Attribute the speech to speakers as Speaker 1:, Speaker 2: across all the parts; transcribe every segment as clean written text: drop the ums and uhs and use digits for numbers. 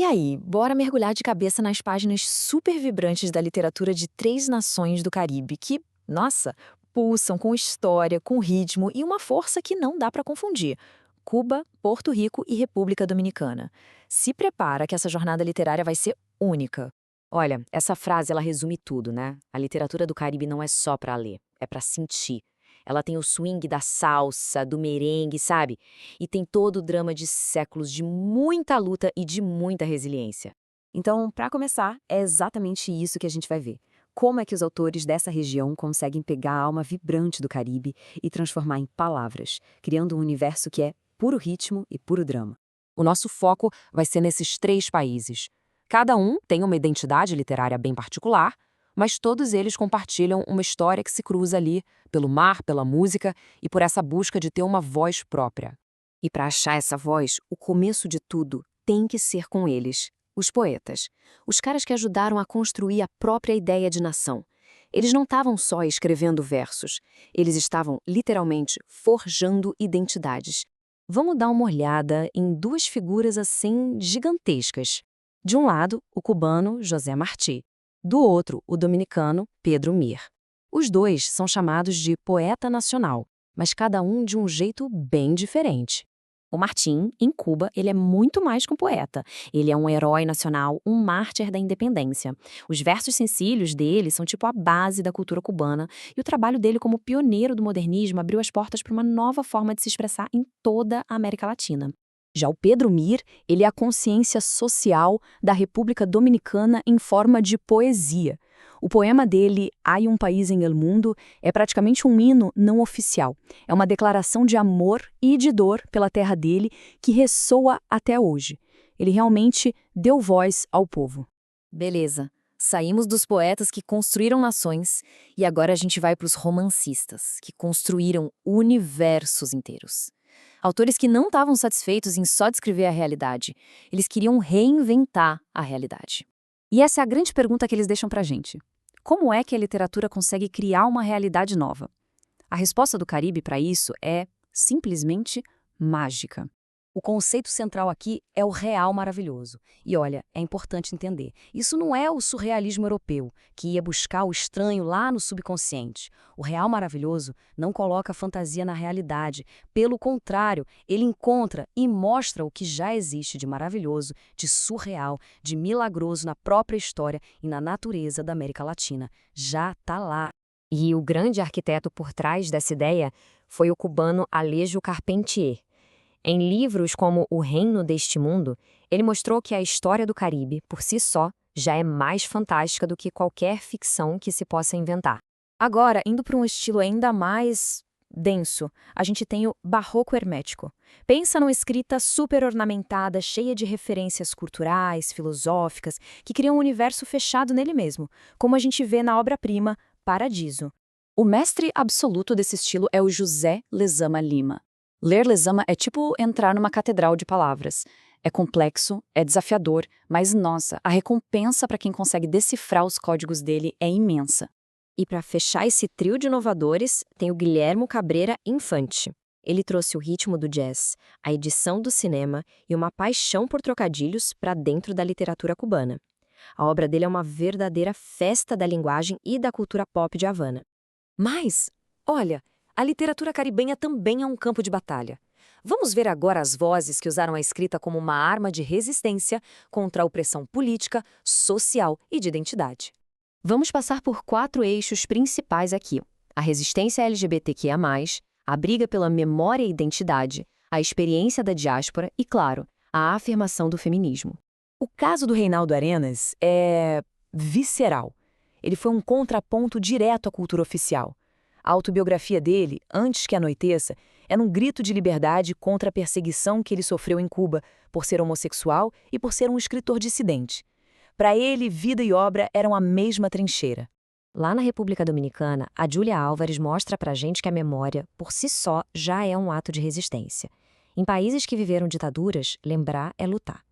Speaker 1: E aí, bora mergulhar de cabeça nas páginas super vibrantes da literatura de três nações do Caribe que, nossa, pulsam com história, com ritmo e uma força que não dá para confundir. Cuba, Porto Rico e República Dominicana. Se prepara que essa jornada literária vai ser única.
Speaker 2: Olha, essa frase ela resume tudo, né? A literatura do Caribe não é só para ler, é para sentir. Ela tem o swing da salsa, do merengue, sabe? E tem todo o drama de séculos de muita luta e de muita resiliência. Então, para começar, é exatamente isso que a gente vai ver. Como é que os autores dessa região conseguem pegar a alma vibrante do Caribe e transformar em palavras, criando um universo que é puro ritmo e puro drama. O nosso foco vai ser nesses três países. Cada um tem uma identidade literária bem particular, mas todos eles compartilham uma história que se cruza ali pelo mar, pela música e por essa busca de ter uma voz própria. E para achar essa voz, o começo de tudo tem que ser com eles, os poetas, os caras que ajudaram a construir a própria ideia de nação. Eles não estavam só escrevendo versos, eles estavam literalmente forjando identidades. Vamos dar uma olhada em duas figuras assim gigantescas. De um lado, o cubano José Martí. Do outro, o dominicano Pedro Mir. Os dois são chamados de poeta nacional, mas cada um de um jeito bem diferente. O Martim, em Cuba, ele é muito mais que um poeta. Ele é um herói nacional, um mártir da independência. Os versos sencillos dele são tipo a base da cultura cubana, e o trabalho dele como pioneiro do modernismo abriu as portas para uma nova forma de se expressar em toda a América Latina. Já o Pedro Mir, ele é a consciência social da República Dominicana em forma de poesia. O poema dele, Hay um País em el Mundo, é praticamente um hino não oficial. É uma declaração de amor e de dor pela terra dele que ressoa até hoje. Ele realmente deu voz ao povo.
Speaker 1: Beleza, saímos dos poetas que construíram nações e agora a gente vai para os romancistas, que construíram universos inteiros. Autores que não estavam satisfeitos em só descrever a realidade, eles queriam reinventar a realidade.
Speaker 2: E essa é a grande pergunta que eles deixam pra gente. Como é que a literatura consegue criar uma realidade nova? A resposta do Caribe para isso é, simplesmente, mágica. O conceito central aqui é o real maravilhoso. E olha, é importante entender, isso não é o surrealismo europeu, que ia buscar o estranho lá no subconsciente. O real maravilhoso não coloca fantasia na realidade. Pelo contrário, ele encontra e mostra o que já existe de maravilhoso, de surreal, de milagroso na própria história e na natureza da América Latina. Já está lá.
Speaker 3: E o grande arquiteto por trás dessa ideia foi o cubano Alejo Carpentier. Em livros como O Reino deste Mundo, ele mostrou que a história do Caribe, por si só, já é mais fantástica do que qualquer ficção que se possa inventar.
Speaker 1: Agora, indo para um estilo ainda mais denso, a gente tem o barroco hermético. Pensa numa escrita super ornamentada, cheia de referências culturais, filosóficas, que cria um universo fechado nele mesmo, como a gente vê na obra-prima Paradiso.
Speaker 2: O mestre absoluto desse estilo é o José Lezama Lima. Ler Lezama é tipo entrar numa catedral de palavras. É complexo, é desafiador, mas nossa, a recompensa para quem consegue decifrar os códigos dele é imensa.
Speaker 3: E para fechar esse trio de inovadores, tem o Guilhermo Cabreira Infante. Ele trouxe o ritmo do jazz, a edição do cinema e uma paixão por trocadilhos para dentro da literatura cubana. A obra dele é uma verdadeira festa da linguagem e da cultura pop de Havana.
Speaker 2: Mas, olha, a literatura caribenha também é um campo de batalha. Vamos ver agora as vozes que usaram a escrita como uma arma de resistência contra a opressão política, social e de identidade.
Speaker 3: Vamos passar por 4 eixos principais aqui: a resistência LGBTQIA+, a briga pela memória e identidade, a experiência da diáspora e, claro, a afirmação do feminismo.
Speaker 2: O caso do Reinaldo Arenas é visceral. Ele foi um contraponto direto à cultura oficial. A autobiografia dele, Antes que Anoiteça, era um grito de liberdade contra a perseguição que ele sofreu em Cuba por ser homossexual e por ser um escritor dissidente. Para ele, vida e obra eram a mesma trincheira.
Speaker 3: Lá na República Dominicana, a Júlia Álvares mostra pra gente que a memória, por si só, já é um ato de resistência. Em países que viveram ditaduras, lembrar é lutar.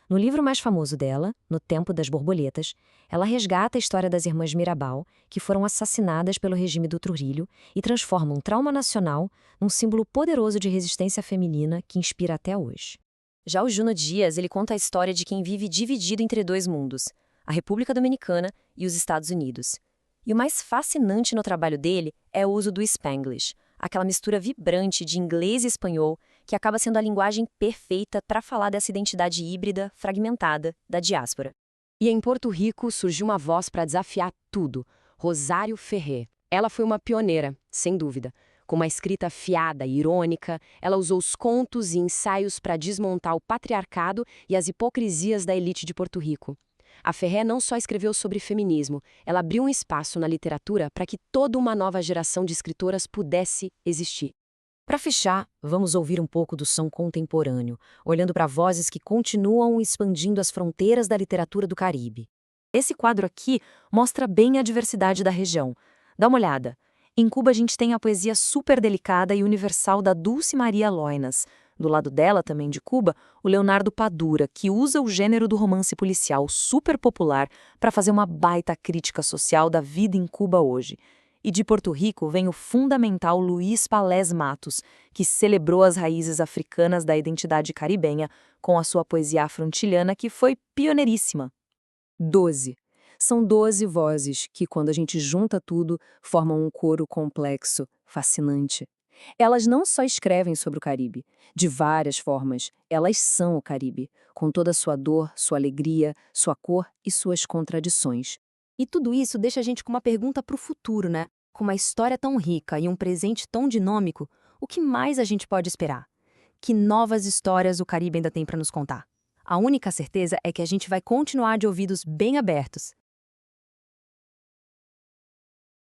Speaker 3: No livro mais famoso dela, No Tempo das Borboletas, ela resgata a história das irmãs Mirabal, que foram assassinadas pelo regime do Trujillo e transforma um trauma nacional num símbolo poderoso de resistência feminina que inspira até hoje. Já o Junot Dias, ele conta a história de quem vive dividido entre dois mundos, a República Dominicana e os Estados Unidos. E o mais fascinante no trabalho dele é o uso do Spanglish, aquela mistura vibrante de inglês e espanhol que acaba sendo a linguagem perfeita para falar dessa identidade híbrida, fragmentada, da diáspora.
Speaker 2: E em Porto Rico surgiu uma voz para desafiar tudo, Rosário Ferrer. Ela foi uma pioneira, sem dúvida. Com uma escrita afiada e irônica, ela usou os contos e ensaios para desmontar o patriarcado e as hipocrisias da elite de Porto Rico. A Ferrer não só escreveu sobre feminismo, ela abriu um espaço na literatura para que toda uma nova geração de escritoras pudesse existir.
Speaker 1: Para fechar, vamos ouvir um pouco do som contemporâneo, olhando para vozes que continuam expandindo as fronteiras da literatura do Caribe. Esse quadro aqui mostra bem a diversidade da região. Dá uma olhada. Em Cuba a gente tem a poesia super delicada e universal da Dulce Maria Loinas. Do lado dela, também de Cuba, o Leonardo Padura, que usa o gênero do romance policial super popular para fazer uma baita crítica social da vida em Cuba hoje. E de Porto Rico vem o fundamental Luiz Palés Matos, que celebrou as raízes africanas da identidade caribenha com a sua poesia afro-antilhana, que foi pioneiríssima. 12. São 12 vozes que, quando a gente junta tudo, formam um coro complexo, fascinante. Elas não só escrevem sobre o Caribe, de várias formas, elas são o Caribe, com toda a sua dor, sua alegria, sua cor e suas contradições.
Speaker 3: E tudo isso deixa a gente com uma pergunta para o futuro, né? Com uma história tão rica e um presente tão dinâmico, o que mais a gente pode esperar? Que novas histórias o Caribe ainda tem para nos contar? A única certeza é que a gente vai continuar de ouvidos bem abertos.